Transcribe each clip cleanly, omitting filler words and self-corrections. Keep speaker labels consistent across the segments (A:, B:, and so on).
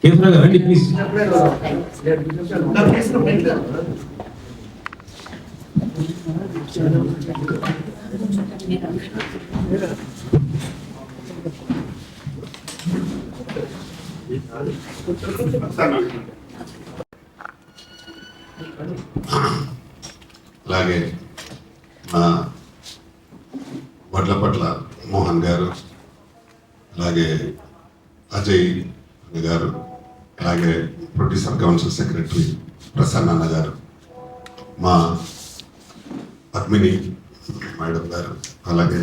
A: కేసరా గారు రండి ప్లీజ్.
B: అలాగే మా వడ్లపట్ల మోహన్ గారు, అలాగే అజయ్ గారు, అలాగే ప్రొడ్యూసర్ కౌన్సిల్ సెక్రటరీ ప్రసన్న గారు, మా పద్మిని మేడం గారు, అలాగే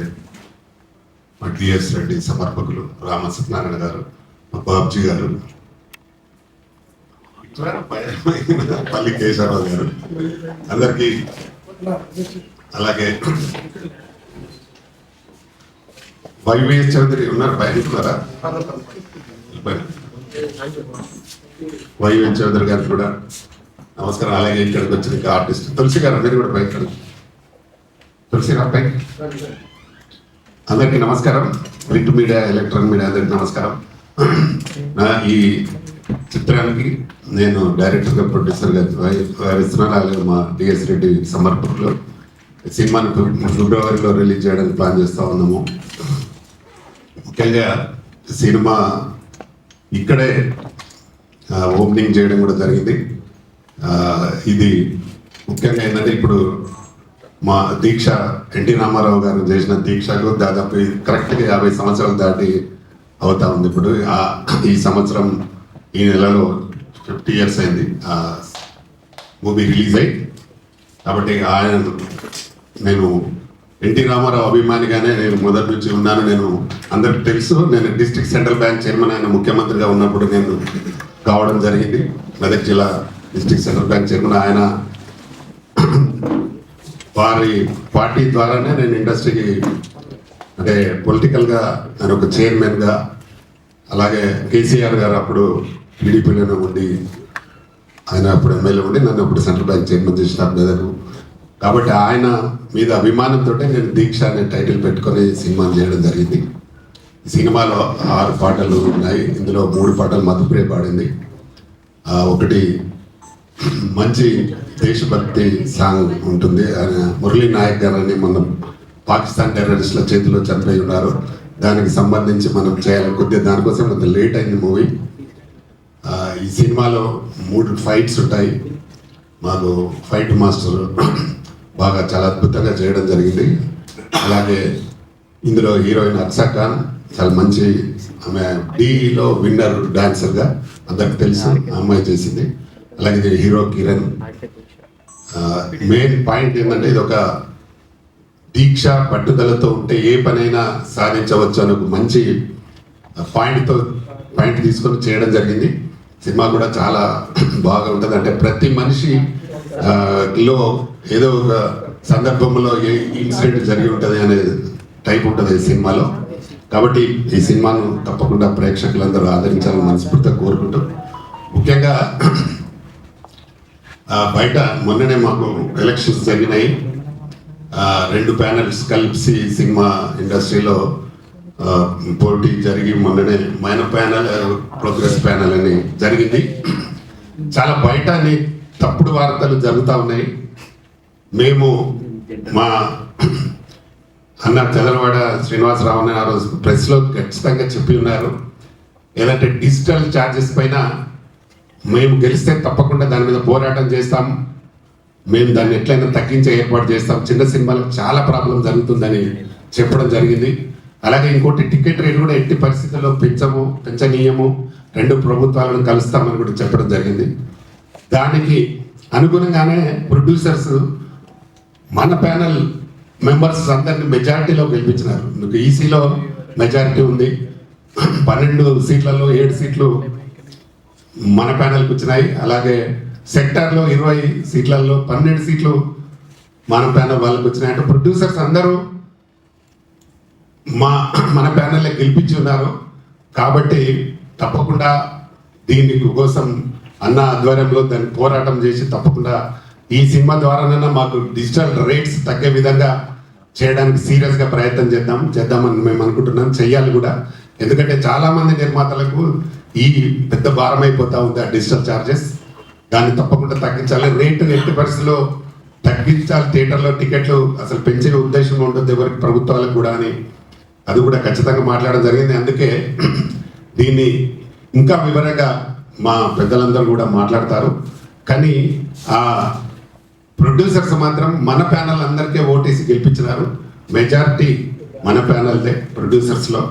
B: మా టిఎస్ రెడ్డి సమర్పకులు రామ సత్యనారాయణ గారు, మా బాబ్జీ గారు, పల్లి కేశవరావు గారు, అందరికీ, అలాగే వైవిఎస్ చౌదరి ఉన్నారు, బయటకున్నారా? వైవిఎస్ చౌదరి గారికి కూడా నమస్కారం. అలాగే ఇక్కడికి వచ్చిన ఇంకా ఆర్టిస్ట్ తులసి గారు, మీరు కూడా బయట తులసి గారు పైకి. అందరికీ నమస్కారం. ప్రింట్ మీడియా, ఎలక్ట్రానిక్ మీడియా అందరికీ నమస్కారం. ఈ చిత్రానికి నేను డైరెక్టర్గా, ప్రొడ్యూసర్గా వ్యవహరిస్తున్నాను. అలాగే మా డిఎస్ రెడ్డి సమర్పకులు. సినిమాని ఫిబ్రవరిలో రిలీజ్ చేయడానికి ప్లాన్ చేస్తూ ఉన్నాము. ముఖ్యంగా సినిమా ఇక్కడే ఓపెనింగ్ చేయడం కూడా జరిగింది. ఇది ముఖ్యంగా ఏంటంటే ఇప్పుడు మా దీక్ష ఎన్టీ రామారావు గారు చేసిన దీక్షకు దాదాపు కరెక్ట్గా 50 సంవత్సరాలు దాటి అవుతా ఉంది. ఇప్పుడు ఈ సంవత్సరం ఈ నెలలో 50 years అయింది ఆ మూవీ రిలీజ్ అయ్యి. కాబట్టి నేను ఎన్టీ రామారావు అభిమానిగానే నేను మొదటి నుంచి ఉన్నాను. నేను అందరికి తెలుసు, నేను డిస్ట్రిక్ట్ సెంట్రల్ బ్యాంక్ చైర్మన్ అయిన ముఖ్యమంత్రిగా ఉన్నప్పుడు నేను కావడం జరిగింది. మెదక్ జిల్లా డిస్ట్రిక్ట్ సెంట్రల్ బ్యాంక్ చైర్మన్. ఆయన వారి పార్టీ ద్వారానే నేను ఇండస్ట్రీకి అంటే పొలిటికల్గా నేను ఒక చైర్మన్గా, అలాగే కేసీఆర్ గారు అప్పుడు టీడీపీలోనే ఉండి, ఆయన అప్పుడు ఎమ్మెల్యే ఉండి నన్ను అప్పుడు సెంట్రల్ బ్యాంక్ చైర్మన్ చేసినారు మెదకు. కాబట్టి ఆయన మీద అభిమానంతో నేను దీక్ష అనే టైటిల్ పెట్టుకొని సినిమాని చేయడం జరిగింది. ఈ సినిమాలో 6 పాటలు ఉన్నాయి. ఇందులో 3 పాటలు మధుప్రియ పాడింది. ఒకటి మంచి దేశభక్తి సాంగ్ ఉంటుంది. ఆయన మురళీ నాయక్ గారు అని మనం పాకిస్తాన్ టెర్రరిస్టుల చేతిలో చనిపోయి ఉన్నారు. దానికి సంబంధించి మనం చేయాలి కొద్దిగా, దానికోసం కొంత లేట్ అయింది మూవీ. ఈ సినిమాలో 3 ఫైట్స్ ఉంటాయి. మాకు ఫైట్ మాస్టర్ బాగా చాలా అద్భుతంగా చేయడం జరిగింది. అలాగే ఇందులో హీరోయిన్ అర్షా ఖాన్ చాలా మంచి, ఆమె డీలో విన్నర్ డాన్సర్గా అందరికి తెలుసు, అమ్మాయి చేసింది. అలాగే హీరో కిరణ్. మెయిన్ పాయింట్ ఏంటంటే ఇది ఒక దీక్ష పట్టుదలతో ఉంటే ఏ పనైనా సాధించవచ్చు అని ఒక మంచి పాయింట్ తీసుకొని చేయడం జరిగింది. సినిమా కూడా చాలా బాగా ఉంటుంది. అంటే ప్రతి మనిషి లో ఏదో ఒక సందర్భంలో ఏ ఇన్సిడెంట్ జరిగి ఉంటుంది అనే టైప్ ఉంటుంది ఈ సినిమాలో. కాబట్టి ఈ సినిమాను తప్పకుండా ప్రేక్షకులందరూ ఆదరించాలని మనస్ఫూర్తిగా కోరుకుంటూ, ముఖ్యంగా బయట మొన్ననే మాకు ఎలక్షన్స్ జరిగినాయి. 2 ప్యానెల్స్ కలిసి సినిమా ఇండస్ట్రీలో పోటీ జరిగి మొన్ననే మైనర్ ప్యానెల్, ప్రోగ్రెస్ ప్యానెల్ అని జరిగింది. చాలా బయట తప్పుడు వార్తలు జరుగుతూ ఉన్నాయి. మేము మా అన్న చంద్రవాడ శ్రీనివాసరావు అని ఆ రోజు ప్రెస్లో ఖచ్చితంగా చెప్పి ఉన్నారు, ఏదంటే డిజిటల్ ఛార్జెస్ పైన మేము గెలిస్తే తప్పకుండా దాని మీద పోరాటం చేస్తాం, మేము దాన్ని ఎట్లయినా తగ్గించే ఏర్పాటు చేస్తాం, చిన్న సినిమాలకు చాలా ప్రాబ్లం జరుగుతుందని చెప్పడం జరిగింది. అలాగే ఇంకోటి టికెట్ రేట్ కూడా ఎట్టి పరిస్థితుల్లో పెంచనీయము, 2 ప్రభుత్వాలను కలుస్తామని కూడా చెప్పడం జరిగింది. దానికి అనుగుణంగానే ప్రొడ్యూసర్స్ మన ప్యానల్ మెంబర్స్ అందరినీ మెజారిటీలో గెలిపించినారు. మీకు ఈసీలో మెజారిటీ ఉంది, 12 సీట్లలో 7 సీట్లు మన ప్యానల్కి వచ్చినాయి. అలాగే సెక్టార్లో 20 సీట్లలో 12 సీట్లు మన ప్యానల్ వాళ్ళకి వచ్చినాయి. అంటే ప్రొడ్యూసర్స్ అందరూ మన ప్యానెల్లో గెలిపించి ఉన్నారు. కాబట్టి తప్పకుండా దీని కోసం అన్న ఆధ్వర్యంలో దాన్ని పోరాటం చేసి తప్పకుండా ఈ సినిమా ద్వారానైనా మాకు డిజిటల్ రేట్స్ తగ్గే విధంగా చేయడానికి సీరియస్గా ప్రయత్నం చేద్దామని మేము అనుకుంటున్నాం, చెయ్యాలి కూడా. ఎందుకంటే చాలామంది నిర్మాతలకు ఈ పెద్ద భారం అయిపోతా ఉంది ఆ డిజిటల్ ఛార్జెస్. దాన్ని తప్పకుండా తగ్గించాలి. రేటు ఎట్టి పరిస్థితుల్లో తగ్గించాలి. థియేటర్లో టికెట్లు అసలు పెంచే ఉద్దేశం ఉంటుంది ఎవరికి, ప్రభుత్వాలకు కూడా అని అది కూడా ఖచ్చితంగా మాట్లాడడం జరిగింది. అందుకే దీన్ని ఇంకా వివరంగా మా పెద్దలందరూ కూడా మాట్లాడతారు. కానీ ఆ ప్రొడ్యూసర్స్ మాత్రం మన ప్యానల్ అందరికీ ఓటేసి గెలిపించినారు. మెజారిటీ మన ప్యానల్దే ప్రొడ్యూసర్స్లో.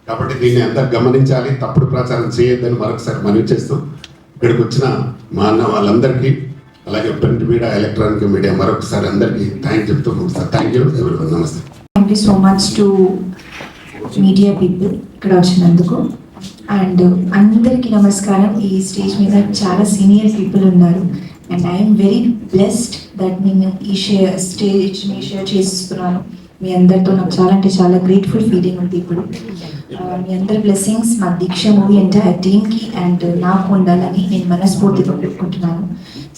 B: కాబట్టి దీన్ని అందరు గమనించాలి, తప్పుడు ప్రచారం చేయొద్దని మరొకసారి మనవి చేస్తూ ఇక్కడికి వచ్చిన మా అన్న వాళ్ళందరికీ, అలాగే ప్రింట్ మీడియా, ఎలక్ట్రానిక్ మీడియా మరొకసారి అందరికీ థ్యాంక్ చెప్తూ సార్. Thank you everyone. నమస్తే.
A: Thank you so much to media people ఇక్కడ వచ్చినందుకు. అండ్ అందరికీ నమస్కారం. ఈ స్టేజ్ మీద చాలా సీనియర్ పీపుల్ ఉన్నారు and I'm very blessed that నేను ఈ స్టేజ్ని షేర్ చేస్తున్నాను మీ అందరితో. నాకు చాలా అంటే చాలా గ్రేట్ఫుల్ ఫీలింగ్ ఉంది ఇప్పుడు. మీ అందరి బ్లెస్సింగ్స్ మా దీక్ష మూవీ ఎంటైర్ టీమ్కి అండ్ నాకు ఉండాలని నేను మనస్ఫూర్తిగా పెట్టుకుంటున్నాను.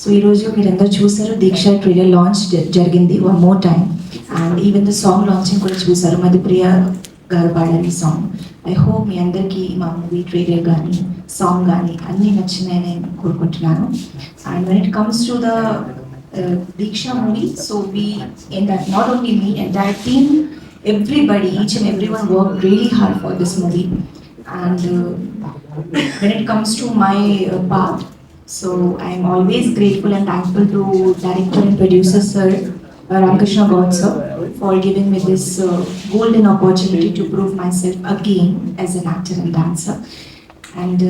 A: సో ఈరోజు మీరందరూ చూసారు, దీక్ష ట్రైలర్ లాంచ్ జరిగింది one more time. And even the song launching కూడా చూసారు, మధుప్రియ గారు పాడాలి సాంగ్. ఐ హోప్ మీ అందరికీ మా మూవీ ట్రైలర్ కానీ సాంగ్ కానీ అన్నీ నచ్చినాయని నేను కోరుకుంటున్నాను. And when it comes to the Diksha movie, so we, in that, not only me, entire team, everybody, each and everyone worked really hard for this movie. And when it comes to my part, so I am always grateful and thankful to director and producer sir Ramkrishna God sir for giving me this golden opportunity to prove myself again as an actor and dancer. And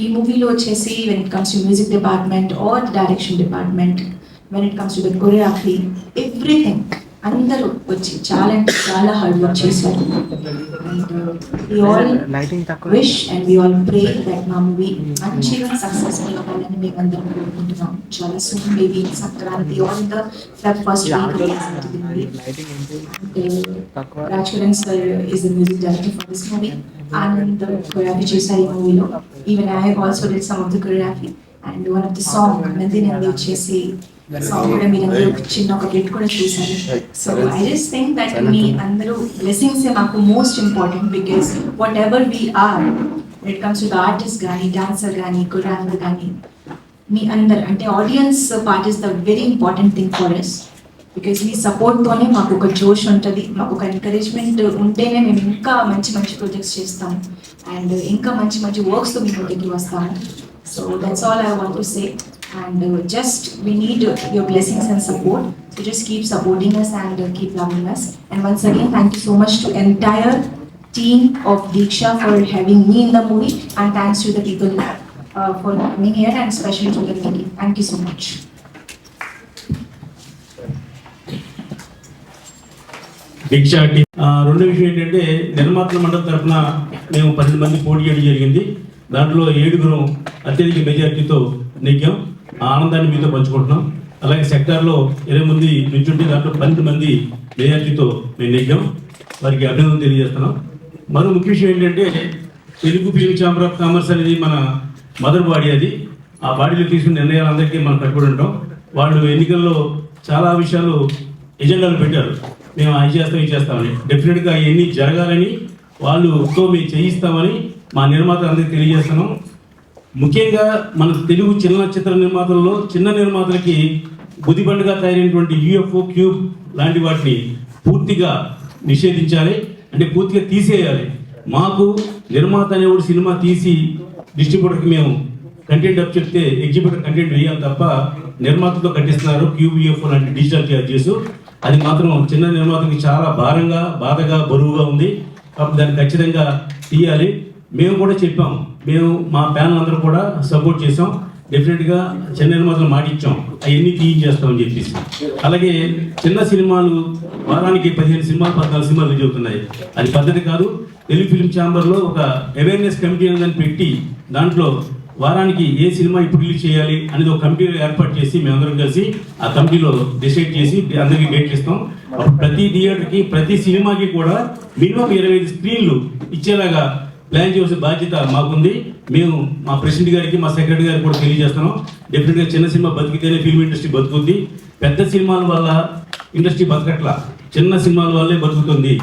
A: ఈ మూవీలో వచ్చేసి when it comes to music department or direction department, when it comes to the choreography, everything అందరూ వచ్చి చాలా అంటే చాలా hard work చేశారు. And we all wish and we all pray that మా మూవీ మంచిగా సక్సెస్ఫుల్ అవ్వాలని మేము అందరం కోరుకుంటున్నాం. చాలా soon maybe Sankranti on the first week. Raj Karan sir is the music director for this movie. Anand choreography చేశారు ఈ మూవీలో. Even I have also did some of the choreography and one of the song Nandini వచ్చేసి song కూడా మీరందరూ చిన్న ఒక bit కూడా చూసారు. So I just think that మీ అందరూ బ్లెస్సింగ్స్ మాకు most important. Because whatever we are, it comes to the artist కానీ డాన్సర్ కానీ కొరియోగ్రాఫర్ కానీ, మీ అందరు అంటే audience part is the very important thing for us. Because మీ సపోర్ట్తోనే మాకు ఒక జోష్ ఉంటుంది, మాకు ఒక ఎంకరేజ్మెంట్ ఉంటేనే మేము ఇంకా మంచి మంచి ప్రాజెక్ట్స్ చేస్తాము అండ్ ఇంకా మంచి మంచి వర్క్స్తో మీ ముందుకి వస్తాము. So that's all I want to say. And just we need your blessings and support. So just keep supporting us and keep loving us. And once again, thank you so much to entire team of Diksha for having me in the movie. And thanks to the people for coming here and especially to the media. Thank you so much.
C: Deeksha team రెండో విషయం ఏంటంటే, నిర్మాతల మండలి తరఫున మేము 12 మంది పోటీ చేయడం జరిగింది. దాంట్లో 7 అత్యధిక మెజారిటీతో నెగ్గాం. ఆ ఆనందాన్ని మీతో పంచుకుంటున్నాం. అలాగే సెక్టార్లో 20 మంది నుంచుంటే దాంట్లో 12 మంది మెజారిటీతో మేము నెగ్గాం. వారికి అభినందన తెలియజేస్తున్నాం. మరో ముఖ్య విషయం ఏంటంటే, Telugu film chamber of commerce అనేది మన మదర్ బాడీ. అది ఆ బాడీలో తీసుకున్న నిర్ణయాలందరికీ మనం కట్టుబడి ఉంటాం. వాళ్ళు ఎన్నికల్లో చాలా విషయాలు ఎజెండాలు పెట్టారు, మేము అవి చేస్తాం ఇవి చేస్తామని. డెఫినెట్గా అవన్నీ జరగాలని వాళ్ళతో మేము చేయిస్తామని మా నిర్మాతలందరికీ తెలియజేస్తున్నాం. ముఖ్యంగా మన తెలుగు చలనచిత్ర నిర్మాతల్లో చిన్న నిర్మాతలకి బుద్ధిబండగా తయారైనటువంటి యూఎఫ్ఓ, క్యూబ్ లాంటి వాటిని పూర్తిగా నిషేధించాలి, అంటే పూర్తిగా తీసేయాలి. మాకు నిర్మాత అనేవాడు సినిమా తీసి డిస్ట్రిబ్యూటర్కి మేము కంటెంట్ అప్ చెప్తే ఎగ్జిబ్యూటర్ కంటెంట్ వేయాలి తప్ప నిర్మాతతో కట్టిస్తున్నారు క్యూబ్, యూఎఫ్ఓ లాంటి డిజిటల్ ఛార్జెస్. అది మాత్రం చిన్న నిర్మాతకి చాలా భారంగా, బాధగా, బరువుగా ఉంది. కాబట్టి దాన్ని ఖచ్చితంగా తీయాలి. మేము కూడా చెప్పాము, మేము మా ప్యానల్ అందరూ కూడా సపోర్ట్ చేసాం. డెఫినెట్గా చిన్న నిర్మాతలు మాటిచ్చాం, అవన్నీ తీయించేస్తామని చెప్పేసి. అలాగే చిన్న సినిమాలు వారానికి 15 సినిమాలు 14 సినిమాలు రిలీజ్ అవుతున్నాయి. అది పద్ధతి కాదు. తెలుగు ఫిల్మ్ ఛాంబర్లో ఒక అవేర్నెస్ కమిటీ అనేది పెట్టి దాంట్లో వారానికి ఏ సినిమా ఇప్పుడు రిలీజ్ చేయాలి అనేది ఒక కమిటీ ఏర్పాటు చేసి మేమందరం కలిసి ఆ కమిటీలో డిసైడ్ చేసి అందరికీ డేట్లు ఇస్తాం. అప్పుడు ప్రతి థియేటర్కి, ప్రతి సినిమాకి కూడా మినిమం 25 స్క్రీన్లు ఇచ్చేలాగా ప్లాన్ చేసే బాధ్యత మాకుంది. మేము మా ప్రెసిడెంట్ గారికి, మా సెక్రటరీ గారికి కూడా తెలియజేస్తున్నాం. డెఫినెట్గా చిన్న సినిమా బతికితేనే ఫిల్మ్ ఇండస్ట్రీ బతుకుతుంది. పెద్ద సినిమాల వల్ల ఇండస్ట్రీ బతకట్లా, చిన్న సినిమాల వల్లే బతుకుతుంది.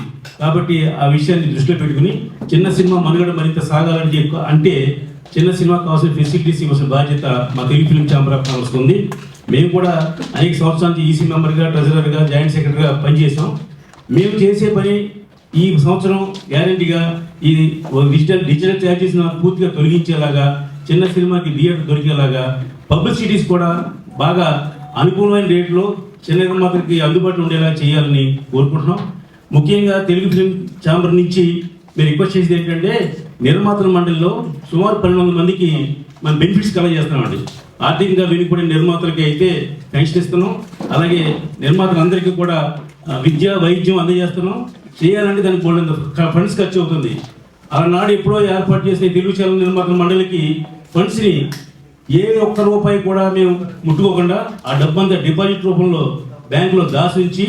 C: కాబట్టి ఆ విషయాన్ని దృష్టిలో పెట్టుకుని చిన్న సినిమా మనుగడ మరింత సాగాలని అంటే చిన్న సినిమాకి కావాల్సిన ఫెసిలిటీస్ ఇవ్వాల్సిన బాధ్యత మా Telugu film chamber of commerce ఉంది. మేము కూడా అనేక సంవత్సరాల నుంచి ఈసీ మెంబర్గా, ట్రెజరర్గా, జాయింట్ సెక్రటరీగా పనిచేసాం. మేము చేసే పని ఈ సంవత్సరం గ్యారంటీగా ఈ డిజిటల్ ఛార్జెస్ పూర్తిగా తొలగించేలాగా, చిన్న సినిమాకి థియేటర్ దొరికేలాగా, పబ్లిసిటీస్ కూడా బాగా అనుకూలమైన రేట్లో చిన్న నిర్మాతలకి అందుబాటులో ఉండేలా చేయాలని కోరుకుంటున్నాం. ముఖ్యంగా తెలుగు ఫిల్మ్ ఛాంబర్ నుంచి మీరు రిక్వెస్ట్ చేసేది ఏంటంటే నిర్మాతల మండలిలో సుమారు 1200 మందికి మనం బెనిఫిట్స్ కలెక్ట్ చేస్తున్నామండి. ఆర్థికంగా వెనుకబడిన నిర్మాతలకి అయితే పెన్షన్ ఇస్తున్నాం, అలాగే నిర్మాతలందరికీ కూడా విద్య, వైద్యం అందజేస్తున్నాం. చేయాలంటే దానికి ఫండ్స్ ఖర్చు అవుతుంది. ఆనాడు ఎప్పుడో ఏర్పాటు చేసిన తెలుగు చలన నిర్మాతల మండలికి ఫండ్స్ని ఏ ఒక్క రూపాయి కూడా మేము ముట్టుకోకుండా ఆ డబ్బంతా డిపాజిట్ రూపంలో బ్యాంకులో దాచుంచి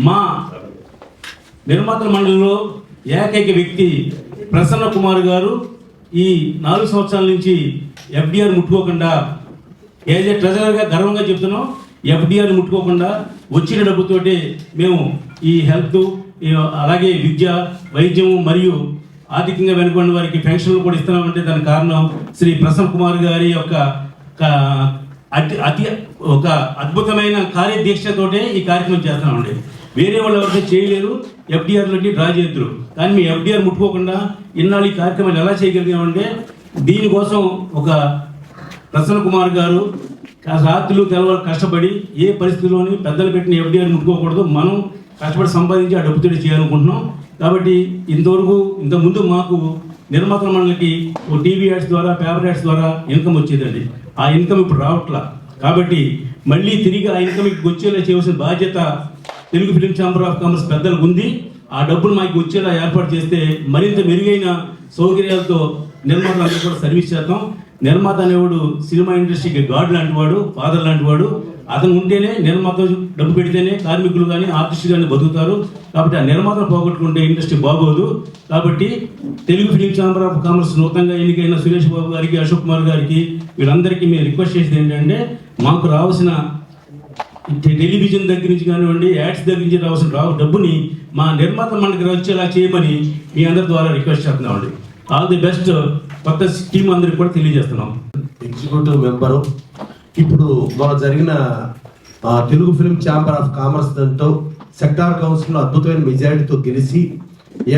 C: మా నిర్మాతల మండలిలో ఏకైక వ్యక్తి ప్రసన్న కుమార్ గారు ఈ 4 సంవత్సరాల నుంచి ఎఫ్డిఆర్ ముట్టుకోకుండా, ఏదైతే ట్రెజరర్గా గర్వంగా చెప్తున్నాం, ఎఫ్డిఆర్ ముట్టుకోకుండా వచ్చిన డబ్బుతోటి మేము ఈ హెల్త్, అలాగే విద్య, వైద్యం మరియు ఆర్థికంగా వెనుకబడిన వారికి పెన్షన్లు కూడా ఇస్తున్నామంటే దానికి కారణం శ్రీ ప్రసన్న కుమార్ గారి యొక్క ఒక అద్భుతమైన కార్యదీక్షతోటే ఈ కార్యక్రమం చేస్తున్నామండి. వేరే వాళ్ళు ఎవరైతే చేయలేరు, ఎఫ్డిఆర్లకి డ్రా చేద్దరు. కానీ మీ ఎఫ్డిఆర్ ముట్టుకోకుండా ఇన్నాళ్ళు ఈ కార్యక్రమాలు ఎలా చేయగలిగామంటే దీనికోసం ఒక ప్రసన్న కుమార్ గారు రాత్రులు తెల్లవారు కష్టపడి ఏ పరిస్థితుల్లోని పెద్దలు పెట్టిన ఎఫ్డిఆర్ ముట్టుకోకూడదు, మనం కష్టపడి సంపాదించి ఆ డబ్బుతో చేయాలనుకుంటున్నాం. కాబట్టి ఇంతకుముందు మాకు నిర్మాతల మండలికి టీవీ యాడ్స్ ద్వారా, పేపర్ యాడ్స్ ద్వారా ఇన్కమ్ వచ్చేదండి. ఆ ఇన్కమ్ ఇప్పుడు రావట్లా. కాబట్టి మళ్ళీ తిరిగి ఆ ఇన్కమ్ వచ్చేలా చేయవలసిన బాధ్యత Telugu film chamber of commerce పెద్దలకు ఉంది. ఆ డబ్బులు మాకు వచ్చేలా ఏర్పాటు చేస్తే మరింత మెరుగైన సౌకర్యాలతో నిర్మాతలందరూ కూడా సర్వీస్ చేద్దాం. నిర్మాత అనేవాడు సినిమా ఇండస్ట్రీకి గాడ్ లాంటి వాడు, ఫాదర్ లాంటి వాడు. అతను ఉంటేనే నిర్మాత డబ్బు పెడితేనే కార్మికులు కానీ ఆర్టిస్టులు కానీ బతుకుతారు. కాబట్టి ఆ నిర్మాతలు పోగొట్టుకుంటే ఇండస్ట్రీ బాగోదు. కాబట్టి Telugu film chamber of commerce నూతనంగా ఎన్నికైన సురేష్ బాబు గారికి, అశోక్ కుమార్ గారికి, వీళ్ళందరికీ మేము రిక్వెస్ట్ చేసేది ఏంటంటే మాకు రావాల్సిన టెలివిజన్ దగ్గర నుంచి కానివ్వండి, యాడ్స్ దగ్గర నుంచి రావాల్సిన డబ్బుని మా నిర్మాత మనకి వచ్చేలా చేయమని మీ అందరి ద్వారా రిక్వెస్ట్ చేస్తున్నామండి. All the best. కొత్త టీం అందరికి కూడా తెలియజేస్తున్నాం.
D: ఎగ్జిక్యూటివ్ మెంబరు ఇప్పుడు మన జరిగిన Telugu film chamber of commerce దాంట్లో సెక్టార్ కౌన్సిల్లో అద్భుతమైన మెజారిటీతో గెలిచి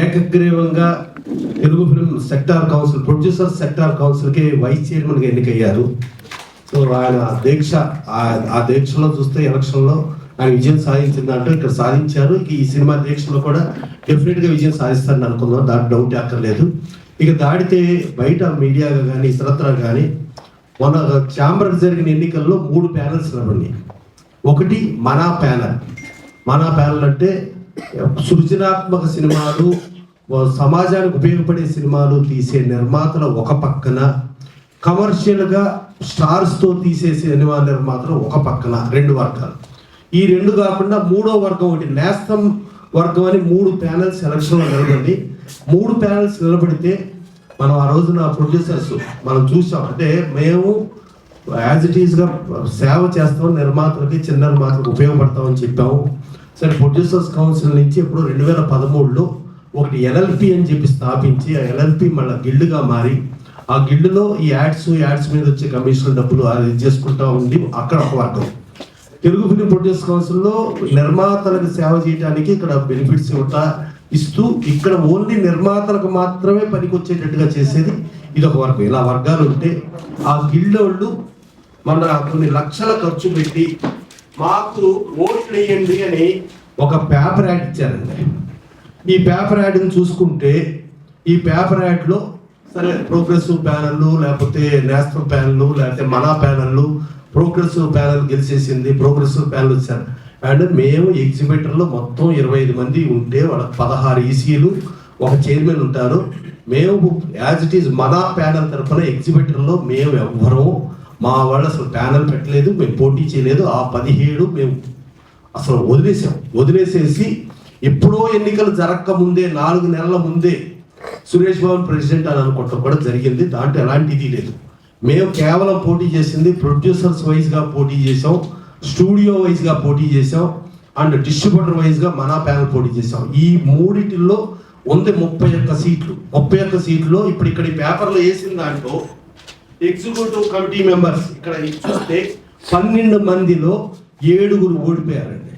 D: ఏకగ్రీవంగా Telugu film sector council, producer sector కౌన్సిల్కి వైస్ చైర్మన్గా ఎన్నికయ్యారు. సో ఆయన దీక్ష, ఆ దీక్షలో చూస్తే ఎలక్షన్లో ఆయన విజయం సాధించిందంటే ఇక్కడ సాధించారు. ఈ సినిమా దీక్షలో కూడా డెఫినెట్గా విజయం సాధిస్తారని అనుకుందాం, దాంట్లో డౌట్ అక్కర్లేదు. ఇక దాడితే బయట మీడియాగా కానీ ఇతరత్ర కానీ మన ఛాంబర్కి జరిగిన ఎన్నికల్లో 3 ప్యానల్స్ నిలబడినాయి. ఒకటి మనా ప్యానల్. మనా ప్యానల్ అంటే సృజనాత్మక సినిమాలు, సమాజానికి ఉపయోగపడే సినిమాలు తీసే నిర్మాతలు ఒక పక్కన, కమర్షియల్గా స్టార్స్తో తీసే సినిమా నిర్మాతలు ఒక పక్కన, 2 వర్గాలు. ఈ 2 కాకుండా 3వ వర్గం ఒకటి నేస్తం వర్గం అని 3 ప్యానల్స్ ఎలక్షన్లో నిలబడి 3 ప్యానల్స్ నిలబడితే మనం ఆ రోజున ప్రొడ్యూసర్స్ మనం చూసాం. అంటే మేము యాజ్ ఇట్ ఈస్గా సేవ చేస్తాం, నిర్మాతలకి, చిన్న నిర్మాతలకు ఉపయోగపడతామని చెప్పాము. సరే, ప్రొడ్యూసర్స్ కౌన్సిల్ నుంచి ఇప్పుడు 2013లో ఒకటి ఎల్ఎల్పి అని చెప్పి స్థాపించి ఆ ఎల్ఎల్పి మళ్ళీ గిల్డ్గా మారి ఆ గిల్డ్లో ఈ యాడ్స్ మీద వచ్చే కమిషన్ డబ్బులు అది చేసుకుంటా ఉంది. అక్కడ ఒక వర్గం. తెలుగు ఫిలిం ప్రొడ్యూసర్స్ కౌన్సిల్లో నిర్మాతలకు సేవ చేయడానికి ఇక్కడ బెనిఫిట్స్ ఇస్తూ ఇక్కడ ఓన్లీ నిర్మాతలకు మాత్రమే పనికి వచ్చేటట్టుగా చేసేది ఇదొక వర్గం. ఇలా వర్గాలు ఉంటే ఆ గిల్డ్ వాళ్ళు మన కొన్ని లక్షల ఖర్చు పెట్టి మాకు ఓట్లు వేయండి అని ఒక పేపర్ యాడ్ ఇచ్చారండి. ఈ పేపర్ యాడ్ని చూసుకుంటే ఈ పేపర్ యాడ్లో సరే ప్రోగ్రెసివ్ ప్యానెళ్ళు, లేకపోతే నేషనల్ ప్యానెళ్ళు, లేకపోతే మనా ప్యానెళ్ళు, ప్రోగ్రెసివ్ ప్యానెల్ గెలిచేసింది, ప్రోగ్రెసివ్ ప్యానెల్ వచ్చారు. అండ్ మేము ఎగ్జిబిటర్లో మొత్తం 25 మంది ఉంటే వాళ్ళకి 16 ఈసీలు, ఒక చైర్మన్ ఉంటారు. మేము యాజ్ ఇట్ ఈజ్ మనా ప్యానెల్ తరఫున ఎగ్జిబిటర్లో మేము ఎవ్వరూ మా వాళ్ళు అసలు ప్యానెల్ పెట్టలేదు, మేము పోటీ చేయలేదు. ఆ 17 మేము అసలు వదిలేసేసి ఎప్పుడో ఎన్నికలు జరగక ముందే 4 నెలల ముందే సురేష్ బాబు ప్రెసిడెంట్ అని అనుకోవటం కూడా జరిగింది. దాంట్లో ఎలాంటిది లేదు. మేము కేవలం పోటీ చేసింది ప్రొడ్యూసర్స్ వైజ్గా పోటీ చేసాం, స్టూడియో వైజ్గా పోటీ చేసాం. అండ్ డిస్ట్రిబ్యూటర్ వైజ్గా మన ప్యానల్ పోటీ చేసాం. ఈ మూడిటిల్లో ఉంది 31 సీట్లు. 31 సీట్లో ఇప్పుడు ఇక్కడ ఈ పేపర్లో వేసిన దాంట్లో ఎగ్జిక్యూటివ్ కమిటీ మెంబర్స్ ఇక్కడ చూస్తే 12 మందిలో 7 ఓడిపోయారండి.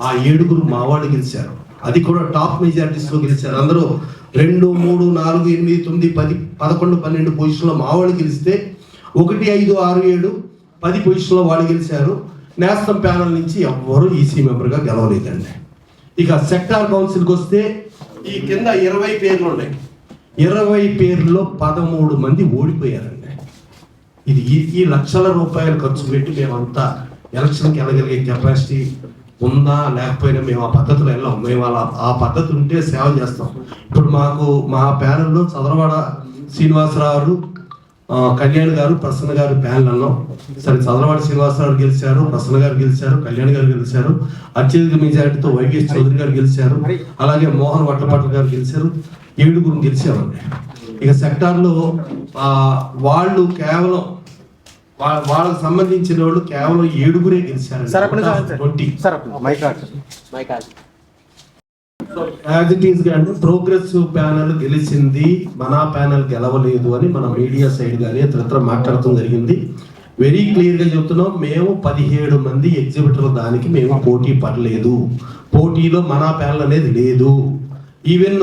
D: ఆ 7 మా వాళ్ళు గెలిచారు. అది కూడా టాప్ మెజారిటీస్లో గెలిచారు. అందరూ 2, 3, 4, 8, 9, 10, 11, 12 పొజిషన్లో మా వాళ్ళు గెలిస్తే 1, 5, 6, 7, 10 పొజిషన్లో వాళ్ళు గెలిచారు. నేస్తం ప్యానల్ నుంచి ఎవ్వరూ ఈసీ మెంబర్గా గెలవలేదండి. ఇక సెక్టార్ కౌన్సిల్కి వస్తే ఈ కింద 20 పేర్లు ఉన్నాయి. 20 పేర్లలో 13 మంది ఓడిపోయారండి. ఇది ఈ లక్షల రూపాయలు ఖర్చు పెట్టి మేమంతా ఎలక్షన్కి వెళ్ళగలిగే కెపాసిటీ ఉందా లేకపోయినా మేము ఆ పద్ధతిలో వెళ్ళాం. మేము అలా ఆ పద్ధతి ఉంటే సేవ చేస్తాం. ఇప్పుడు మా ప్యానెల్లో చదరవాడ శ్రీనివాసరావు, కళ్యాణ్ గారు, ప్రసన్న గారు ప్యానెల్ అన్నాం. సరే, చదరవాడ శ్రీనివాసరావు గెలిచారు, ప్రసన్న గారు గెలిచారు, కళ్యాణ్ గారు గెలిచారు, అత్యధిక మెజారిటీతో వైవిఎస్ చౌదరి గారు గెలిచారు, అలాగే మోహన్ వట్లపట్ల గారు గెలిచారు. 7 గెలిచామండి. ఇక సెక్టార్లో వాళ్ళు కేవలం వాళ్ళకు సంబంధించిన వాళ్ళు కేవలం 7 గెలిచారు. యాజ్ ఇట్ ఈస్ గా అంటే ప్రోగ్రెసివ్ ప్యానల్ గెలిచింది, మన ప్యానల్ గెలవలేదు అని మన మీడియా సైడ్ కానీ ఇతర మాట్లాడటం జరిగింది. వెరీ క్లియర్ గా చెప్తున్నాం, మేము 17 మంది ఎగ్జిబిటర్ దానికి మేము పోటీ పడలేదు. పోటీలో మన ప్యానల్ అనేది లేదు. ఈవెన్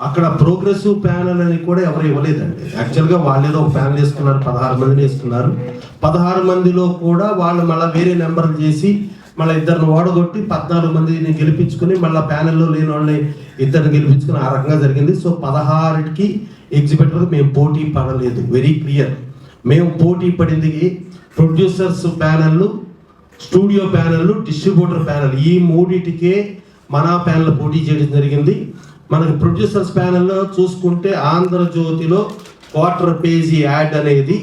D: అక్కడ ప్రోగ్రెసివ్ ప్యానల్ అని కూడా ఎవరు ఇవ్వలేదండి. యాక్చువల్గా వాళ్ళు ఏదో ఒక ప్యానల్ వేసుకున్నారు, 16 మందిని వేసుకున్నారు. 16 మందిలో కూడా వాళ్ళు మళ్ళీ వేరే నెంబర్లు చేసి మళ్ళీ 2 ఓడగొట్టి 14 మందిని గెలిపించుకుని మళ్ళీ ప్యానెల్లో లేని వాళ్ళని 2 గెలిపించుకుని ఆ రకంగా జరిగింది. సో 16కి ఎగ్జిబిటర్ మేము పోటీ పడలేదు. Very clear. మేము పోటీ పడింది producers panel, studio panel, distributor panel, ఈ 3టికే మన ప్యానెల్ పోటీ చేయడం జరిగింది. మనకి ప్రొడ్యూసర్స్ ప్యానెల్లో చూసుకుంటే ఆంధ్రజ్యోతిలో 1/4 పేజీ యాడ్ అనేది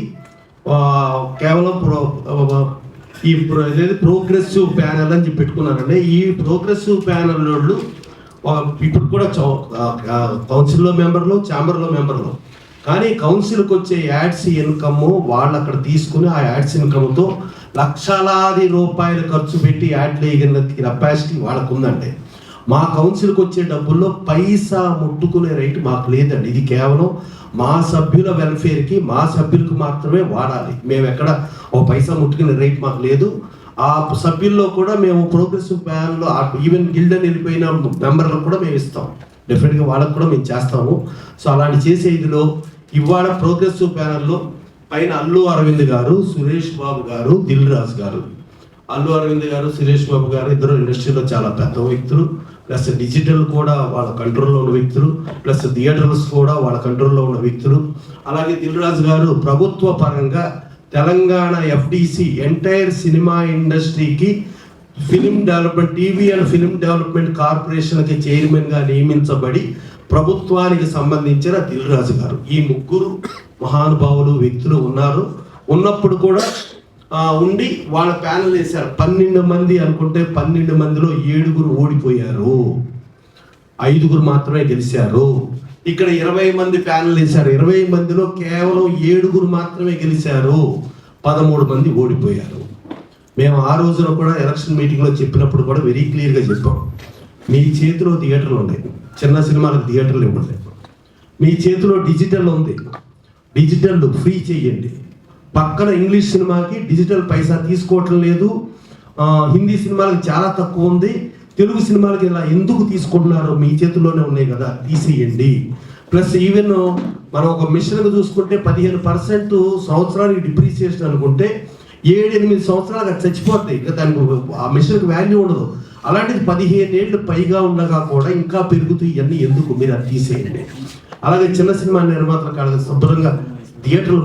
D: కేవలం ప్రోగ్రెసివ్ ప్యానెల్ అని చెప్పి పెట్టుకున్నారండి. ఈ ప్రోగ్రెసివ్ ప్యానెల్ వాళ్ళు ఇప్పుడు కూడా కౌన్సిల్లో మెంబర్లు, ఛాంబర్లో మెంబర్లు, కానీ కౌన్సిల్కి వచ్చే యాడ్స్ ఇన్కమ్ వాళ్ళు అక్కడ తీసుకుని ఆ యాడ్స్ ఇన్కమ్తో లక్షలాది రూపాయలు ఖర్చు పెట్టి యాడ్లు వేయగలిగిన కెపాసిటీ వాళ్ళకు ఉందండి. మా కౌన్సిల్కి వచ్చే డబ్బుల్లో పైసా ముట్టుకునే రైట్ మాకు లేదండి. ఇది కేవలం మా సభ్యుల వెల్ఫేర్కి, మా సభ్యులకు మాత్రమే వాడాలి. మేము ఎక్కడ ఓ పైసా ముట్టుకునే రైట్ మాకు లేదు. ఆ సభ్యుల్లో కూడా మేము ప్రోగ్రెసివ్ ప్యానల్లో ఈవెన్ గిల్డన్ వెళ్ళిపోయిన మెంబర్లకు కూడా మేము ఇస్తాం. డెఫినెట్గా వాళ్ళకు కూడా మేము చేస్తాము. సో అలాంటి చేసే ఇదిలో ఇవాళ ప్రోగ్రెసివ్ ప్యానల్లో పైన అల్లు అరవింద్ గారు, సురేష్ బాబు గారు, దిల్ రాజు గారు. అల్లు అరవింద్ గారు, సురేష్ బాబు గారు ఇద్దరు ఇండస్ట్రీలో చాలా పెద్ద వ్యక్తులు, ప్లస్ డిజిటల్ కూడా వాళ్ళ కంట్రోల్లో ఉన్న వ్యక్తులు, ప్లస్ థియేటర్స్ కూడా వాళ్ళ కంట్రోల్లో ఉన్న వ్యక్తులు. అలాగే దిల్ రాజు గారు ప్రభుత్వ పరంగా తెలంగాణ ఎఫ్డిసి ఎంటైర్ సినిమా ఇండస్ట్రీకి film development, TV and film development కార్పొరేషన్కి చైర్మన్గా నియమించబడి ప్రభుత్వానికి సంబంధించిన దిల్ రాజు గారు. ఈ 3 మహానుభావులు వ్యక్తులు ఉన్నప్పుడు కూడా ఉండి వాళ్ళ ప్యానల్ వేశారు. 12 మంది అనుకుంటే 12 మందిలో 7 ఓడిపోయారు, 5 మాత్రమే గెలిచారు. ఇక్కడ 20 మంది ప్యానల్ వేశారు. 20 మందిలో కేవలం 7 మాత్రమే గెలిచారు, 13 మంది ఓడిపోయారు. మేము ఆ రోజున కూడా ఎలక్షన్ మీటింగ్లో చెప్పినప్పుడు కూడా వెరీ క్లియర్గా చెప్పాం, మీ చేతిలో థియేటర్లు ఉన్నాయి, చిన్న సినిమాలకు థియేటర్లు ఇవ్వండి. మీ చేతిలో డిజిటల్ ఉంది, డిజిటల్ ఫ్రీ చేయండి. పక్కన ఇంగ్లీష్ సినిమాకి డిజిటల్ పైసా తీసుకోవటం లేదు, హిందీ సినిమాలకు చాలా తక్కువ ఉంది, తెలుగు సినిమాలకి ఇలా ఎందుకు తీసుకుంటున్నారు? మీ చేతుల్లోనే ఉన్నాయి కదా, తీసేయండి. ప్లస్ ఈవెన్ మనం ఒక మిషన్కి చూసుకుంటే 15% సంవత్సరానికి డిప్రిసియేషన్ అనుకుంటే 7-8 సంవత్సరాలు అది చచ్చిపోతాయి. ఇంకా దానికి ఆ మిషన్కి వాల్యూ ఉండదు. అలాంటిది 15 ఏళ్ళు పైగా ఉండగా కూడా ఇంకా పెరుగుతూ ఇవన్నీ ఎందుకు? మీరు అది తీసేయండి. అలాగే చిన్న సినిమా నిర్మాతల కాళ్ళకి శుభ్రంగా థియేటర్లు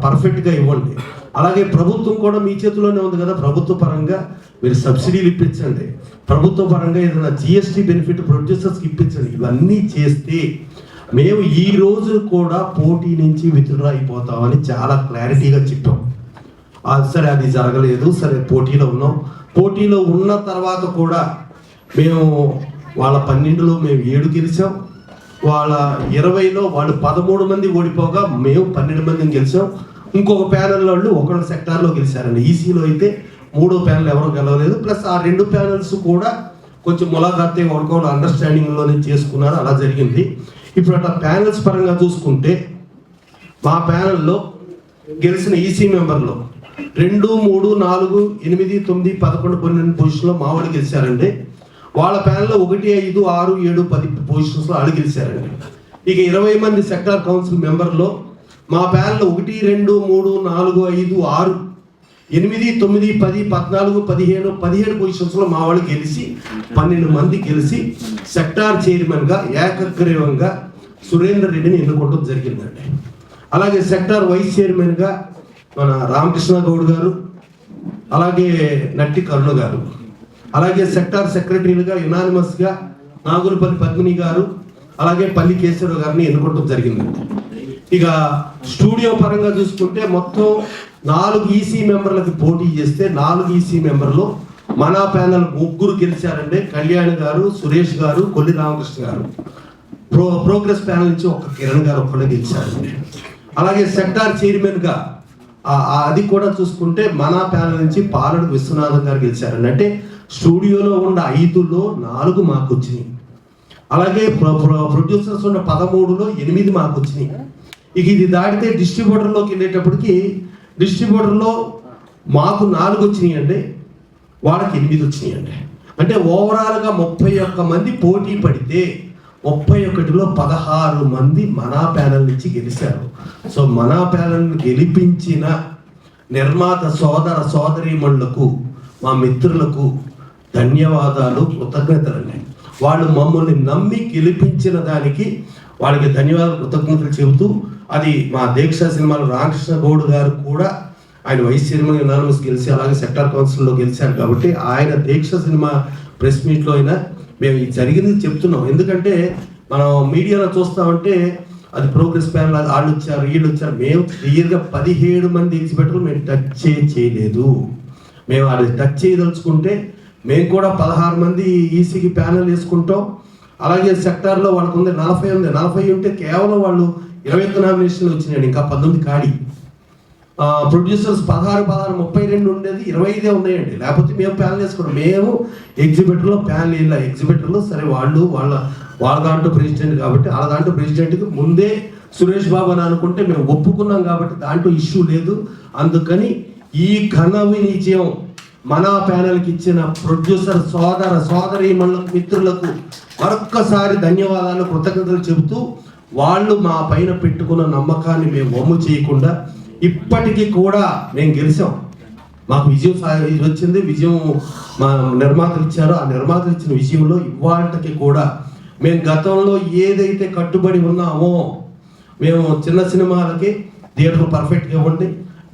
D: పర్ఫెక్ట్గా ఇవ్వండి. అలాగే ప్రభుత్వం కూడా మీ చేతిలోనే ఉంది కదా, ప్రభుత్వ పరంగా మీరు సబ్సిడీలు ఇప్పించండి, ప్రభుత్వ పరంగా ఏదైనా జిఎస్టీ బెనిఫిట్ ప్రొడ్యూసర్స్కి ఇప్పించండి. ఇవన్నీ చేస్తే మేము ఈ రోజు కూడా పోటీ నుంచి విత్డ్రా అయిపోతామని చాలా క్లారిటీగా చెప్పాం. సరే, అది జరగలేదు. సరే, పోటీలో ఉన్నాం. పోటీలో ఉన్న తర్వాత కూడా మేము వాళ్ళ 12లో మేము 7 గెలిచాం, వాళ్ళ 20లో వాళ్ళు 13 మంది ఓడిపోగా మేము 12 మందిని గెలిచాం. ఇంకొక ప్యానెల్ వాళ్ళు 1 సెక్టార్లో గెలిచారండి. ఈసీలో అయితే 3వ ప్యానెల్ ఎవరు గెలవలేదు. ప్లస్ ఆ 2 ప్యానెల్స్ కూడా కొంచెం ములాఖాతే ఒకరికొకరు అండర్స్టాండింగ్లోనే చేసుకున్నారు, అలా జరిగింది. ఇప్పుడు అట్లా ప్యానల్స్ పరంగా చూసుకుంటే మా ప్యానెల్లో గెలిచిన ఈసీ మెంబర్లో 2, 3, 4, 8, 9, 11, 12 పొజిషన్లో మా వాళ్ళు గెలిచారండి. వాళ్ళ ప్యానెల్లో 1, 5, 6, 7, 10 పొజిషన్స్లో వాళ్ళు గెలిచారండి. ఇక 20 మంది సెక్టార్ కౌన్సిల్ మెంబర్లో మా ప్యానెల్లో 1, 2, 3, 4, 5, 6, 8, 9, 10, 14, 17 పొజిషన్స్లో మా వాళ్ళు గెలిచి 12 మంది గెలిచి సెక్టార్ చైర్మన్గా ఏకగ్రీవంగా సురేందర్ రెడ్డిని ఎన్నుకోవడం జరిగిందండి. అలాగే సెక్టార్ వైస్ చైర్మన్గా మన రామకృష్ణ గౌడ్ గారు, అలాగే నట్టి కరుణ గారు, అలాగే సెక్టార్ సెక్రటరీలుగా యునానిమస్గా నాగులపల్లి పద్మిని గారు, అలాగే పల్లి కేశవరావు గారిని ఎన్నుకోవడం జరిగిందండి. ఇక స్టూడియో పరంగా చూసుకుంటే మొత్తం 4 ఈసీ మెంబర్లకు పోటీ చేస్తే 4 ఈసీ మెంబర్లో మన ప్యానల్ 3 గెలిచారండి. కళ్యాణ్ గారు, సురేష్ గారు, కొల్లి రామకృష్ణ గారు. ప్రోగ్రెస్ ప్యానల్ నుంచి ఒక కిరణ్ గారు ఒక్కడే గెలిచారండి. అలాగే సెక్టార్ చైర్మన్గా అది కూడా చూసుకుంటే మన ప్యానల్ నుంచి పాలడు విశ్వనాథన్ గారు గెలిచారండి. అంటే స్టూడియోలో ఉన్న 5లో 4 మాకు వచ్చినాయి. అలాగే ప్రొడ్యూసర్స్ ఉన్న 13లో 8 మాకు వచ్చినాయి. ఇక ఇది దాటితే డిస్ట్రిబ్యూటర్లోకి వెళ్ళేటప్పటికి డిస్ట్రిబ్యూటర్లో మాకు 4 వచ్చినాయి అండి, వాళ్ళకి 8 వచ్చినాయి అండి. అంటే ఓవరాల్గా 31 మంది పోటీ పడితే 31లో 16 మంది మనా ప్యానల్ నుంచి గెలిచారు. సో మనా ప్యానల్ గెలిపించిన నిర్మాత సోదర సోదరీమణులకు, మా మిత్రులకు ధన్యవాదాలు, కృతజ్ఞతలండి. వాళ్ళు మమ్మల్ని నమ్మి గెలిపించిన దానికి వాళ్ళకి ధన్యవాదాలు, కృతజ్ఞతలు చెబుతూ, అది మా దీక్ష సినిమాలో రామకృష్ణ గౌడ్ గారు కూడా ఆయన వైస్ చైర్మన్ యునానిమస్ గెలిచి అలాగే సెక్టార్ కౌన్సిల్లో గెలిచారు. కాబట్టి ఆయన దీక్ష సినిమా ప్రెస్ మీట్లో అయినా మేము ఇది జరిగింది చెప్తున్నాం. ఎందుకంటే మనం మీడియాలో చూస్తామంటే అది ప్రోగ్రెస్ ప్యానల్, అది వాళ్ళు వచ్చారు వీళ్ళు వచ్చారు. మేము క్లియర్గా 17 మంది ఎగ్జిబిటర్లు మేము టచ్ చేయలేదు. మేము అది టచ్ చేయదలుచుకుంటే మేము కూడా 16 మంది ఈసీకి ప్యానల్ వేసుకుంటాం. అలాగే సెక్టార్లో వాళ్ళకు ఉంది 40 ఉంది. 40 ఉంటే కేవలం వాళ్ళు 21 నామినేషన్లు వచ్చినాయండి, ఇంకా 19 ఖాళీ. ప్రొడ్యూసర్స్ 16, 32 ఉండేది, 25 ఉన్నాయండి. లేకపోతే మేము ప్యానల్ వేసుకున్నాం. మేము ఎగ్జిబిటర్లో ప్యానల్ ఇలా ఎగ్జిబిటర్లో సరే వాళ్ళ దాంట్లో ప్రెసిడెంట్ కాబట్టి వాళ్ళ దాంట్లో ప్రెసిడెంట్కి ముందే సురేష్ బాబు అని అనుకుంటే మేము ఒప్పుకున్నాం కాబట్టి దాంట్లో ఇష్యూ లేదు. అందుకని ఈ ఘన విజయం మన ప్యానల్కి ఇచ్చిన ప్రొడ్యూసర్ సోదర సోదరీమణులకు, మిత్రులకు మరొక్కసారి ధన్యవాదాలు, కృతజ్ఞతలు చెబుతూ, వాళ్ళు మా పైన పెట్టుకున్న నమ్మకాన్ని మేము వమ్ము చేయకుండా ఇప్పటికీ కూడా మేము గెలిచాం. మాకు విజయం వచ్చింది. విజయం మా నిర్మాతలు ఇచ్చారో ఆ నిర్మాతలు ఇచ్చిన విజయంలో ఇవాళకి కూడా మేము గతంలో ఏదైతే కట్టుబడి ఉన్నామో, మేము చిన్న సినిమాలకి థియేటర్ పర్ఫెక్ట్గా ఇవ్వండి,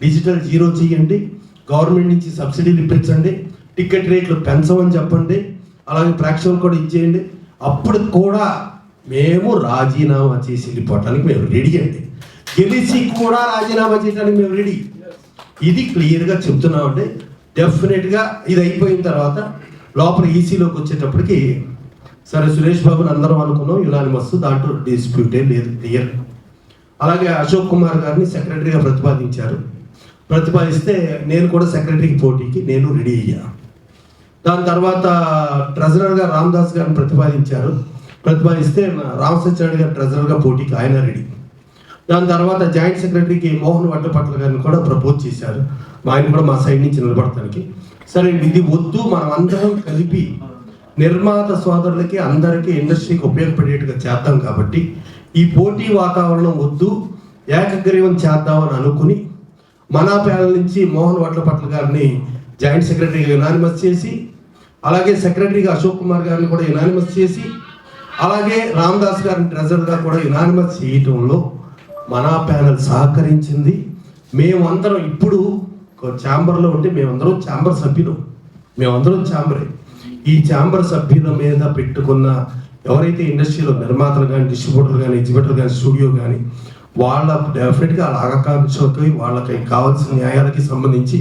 D: డిజిటల్ 0 చేయండి, గవర్నమెంట్ నుంచి సబ్సిడీలు ఇప్పించండి, టికెట్ రేట్లు పెంచమని చెప్పండి, అలాగే ప్రేక్షకులు కూడా ఇచ్చేయండి. అప్పుడు కూడా మేము రాజీనామా చేసి వెళ్ళిపోవటానికి మేము రెడీ అండి. గెలిచి కూడా రాజీనామా చేయడానికి మేము రెడీ. ఇది క్లియర్గా చెప్తున్నామండి. డెఫినెట్గా ఇది అయిపోయిన తర్వాత లోపల ఈసీలోకి వచ్చేటప్పటికి సరే సురేష్ బాబుని అందరం అనుకున్నాం యునానిమస్, దాంట్లో డిస్ప్యూటే లేదు, క్లియర్. అలాగే అశోక్ కుమార్ గారిని సెక్రటరీగా ప్రతిపాదిస్తే నేను కూడా సెక్రటరీకి పోటీకి నేను రెడీ అయ్యా. దాని తర్వాత ట్రెజరర్గా రామదాస్ గారిని ప్రతిపాదిస్తే రామసత్యనారాయణ గారు ట్రెజరర్గా పోటీకి ఆయన రెడీ. దాని తర్వాత జాయింట్ సెక్రటరీకి మోహన్ వడ్డపట్ల గారిని కూడా ప్రపోజ్ చేశారు, ఆయన కూడా మా సైడ్ నుంచి నిలబడటానికి. సరే ఇది వద్దు, మనం అందరం కలిపి నిర్మాత సోదరులకి అందరికీ ఇండస్ట్రీకి ఉపయోగపడేట్టుగా చేద్దాం కాబట్టి ఈ పోటీ వాతావరణం వద్దు, ఏకగ్రీవం చేద్దామని అనుకుని మన ప్యానల్ నుంచి మోహన్ వడ్లపట్ల గారిని జాయింట్ సెక్రటరీగా యునానిమస్ చేసి, అలాగే సెక్రటరీగా అశోక్ కుమార్ గారిని కూడా యునానిమస్ చేసి, అలాగే రామదాస్ గారిని ట్రెజరర్గా కూడా యునానిమస్ చేయటంలో మన ప్యానల్ సహకరించింది. మేమందరం ఇప్పుడు ఛాంబర్లో ఉంటే మేమందరం ఛాంబర్ సభ్యులు, మేమందరం ఛాంబరే. ఈ ఛాంబర్ సభ్యుల మీద పెట్టుకున్న ఎవరైతే ఇండస్ట్రీలో నిర్మాతలు కానీ, డిస్ట్రిబ్యూటర్లు కానీ, ఎగ్జిబిటర్ కానీ, స్టూడియో కానీ, వాళ్ళ డెఫినెట్గా వాళ్ళ ఆకాంక్షలకి వాళ్ళకి కావాల్సిన న్యాయాలకి సంబంధించి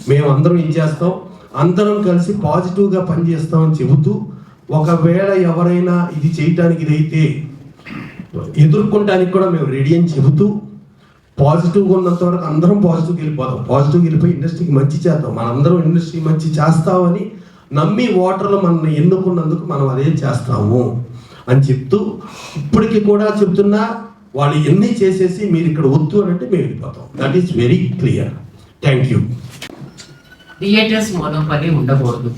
D: మేమందరం ఏం చేస్తాం, అందరం కలిసి పాజిటివ్గా పనిచేస్తామని చెబుతూ, ఒకవేళ ఎవరైనా ఇది చేయటానికి ఇదైతే ఎదుర్కొనడానికి కూడా మేము రెడీ అని చెబుతూ, పాజిటివ్గా ఉన్నంత వరకు అందరం పాజిటివ్గా వెళ్ళిపోతాం. పాజిటివ్గా వెళ్ళిపోయి ఇండస్ట్రీకి మంచి చేద్దాం, మనందరం ఇండస్ట్రీ మంచి చేస్తామని నమ్మి ఓటర్లు మనల్ని ఎన్నుకున్నందుకు మనం అదే చేస్తాము అని చెప్తూ, ఇప్పటికి కూడా చెప్తున్నా వాళ్ళు ఎన్ని చేసేసి మీరు ఇక్కడ వద్దు అని అంటే మేము వెళ్ళిపోతాం. That is very clear. Thank you.
E: Theatres monopoly ఉండకూడదు,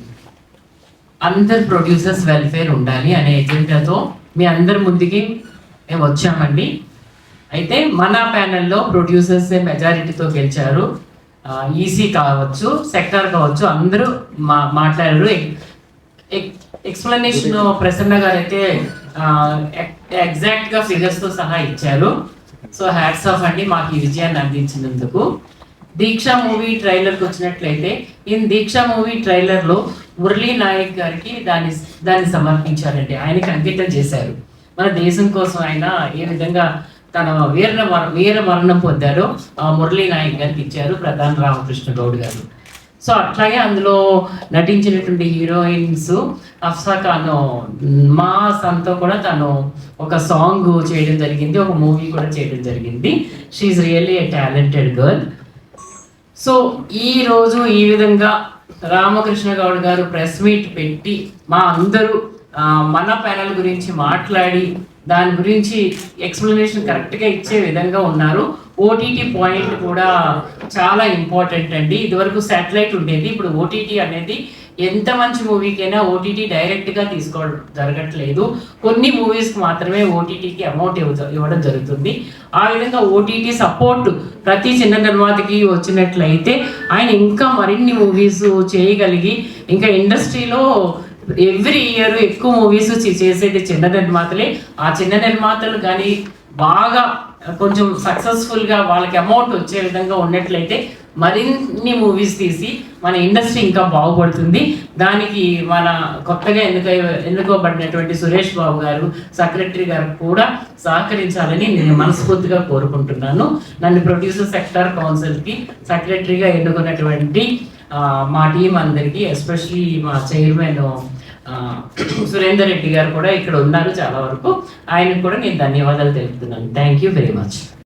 E: అందరు ప్రొడ్యూసర్స్ వెల్ఫేర్ ఉండాలి అనే ఎజెండాతో మీ అందరి ముందుకి మేము వచ్చామండి. అయితే మన ప్యానెల్లో ప్రొడ్యూసర్స్ మెజారిటీతో గెలిచారు. ఈసీ కావచ్చు, సెక్టార్ కావచ్చు, అందరూ మాట్లాడారు. ఎక్స్ప్లెనేషన్ ప్రసన్న గారు అయితే ఎగ్జాక్ట్గా ఫిగర్స్తో సహా ఇచ్చారు. సో హ్యాట్స్ ఆఫ్ అండి మాకు ఈ విజయాన్ని అందించినందుకు. దీక్ష మూవీ ట్రైలర్కి వచ్చినట్లయితే దీక్ష మూవీ ట్రైలర్లో మురళీ నాయక్ గారికి దాన్ని సమర్పించారండి. ఆయనకి అంకితం చేశారు. మన దేశం కోసం ఆయన ఏ విధంగా తన వీర మరణం పొందారో మురళీ నాయక్ గారికి ఇచ్చారు ప్రధాని రామకృష్ణ గౌడ్ గారు. సో అట్లాగే అందులో నటించినటువంటి హీరోయిన్స్ అఫ్సా ఖాన్ మాస్ అంతా కూడా తను ఒక సాంగ్ చేయడం జరిగింది, ఒక మూవీ కూడా చేయడం జరిగింది. She really a talented girl. So ఈ రోజు ఈ విధంగా రామకృష్ణ గౌడ్ గారు ప్రెస్ మీట్ పెట్టి మా అందరూ మన ప్యానల్ గురించి మాట్లాడి దాని గురించి ఎక్స్ప్లెనేషన్ కరెక్ట్గా ఇచ్చే విధంగా ఉన్నారు. ఓటీటీ పాయింట్ కూడా చాలా ఇంపార్టెంట్ అండి. ఇదివరకు శాటిలైట్ ఉండేది, ఇప్పుడు ఓటీటీ అనేది ఎంత మంచి మూవీకైనా ఓటీటీ డైరెక్ట్గా తీసుకోవడం జరగట్లేదు. కొన్ని మూవీస్కి మాత్రమే ఓటీటీకి అమౌంట్ ఇవ్వడం జరుగుతుంది. ఆ విధంగా ఓటీటీ సపోర్ట్ ప్రతి చిన్న నిర్మాతకి వచ్చినట్లయితే ఆయన ఇంకా మరిన్ని మూవీస్ చేయగలిగి ఇంకా ఇండస్ట్రీలో ఎవ్రీ ఇయర్ ఎక్కువ మూవీస్ చేసేది చిన్న నిర్మాతలే. ఆ చిన్న నిర్మాతలు కానీ బాగా కొంచెం సక్సెస్ఫుల్గా వాళ్ళకి అమౌంట్ వచ్చే విధంగా ఉన్నట్లయితే మరిన్ని మూవీస్ తీసి మన ఇండస్ట్రీ ఇంకా బాగుపడుతుంది. దానికి మన కొత్తగా ఎన్నుకోబడినటువంటి సురేష్ బాబు గారు, సెక్రటరీ గారు కూడా సహకరించాలని నేను మనస్ఫూర్తిగా కోరుకుంటున్నాను. నన్ను ప్రొడ్యూసర్ సెక్టార్ కౌన్సిల్కి సెక్రటరీగా ఎన్నుకున్నటువంటి మా టీం అందరికీ, ఎస్పెషలీ మా చైర్మన్ సురేందర్ రెడ్డి గారు కూడా ఇక్కడ ఉన్నారు చాలా వరకు, ఆయనకు కూడా నేను ధన్యవాదాలు తెలుపుతున్నాను. Thank you very much.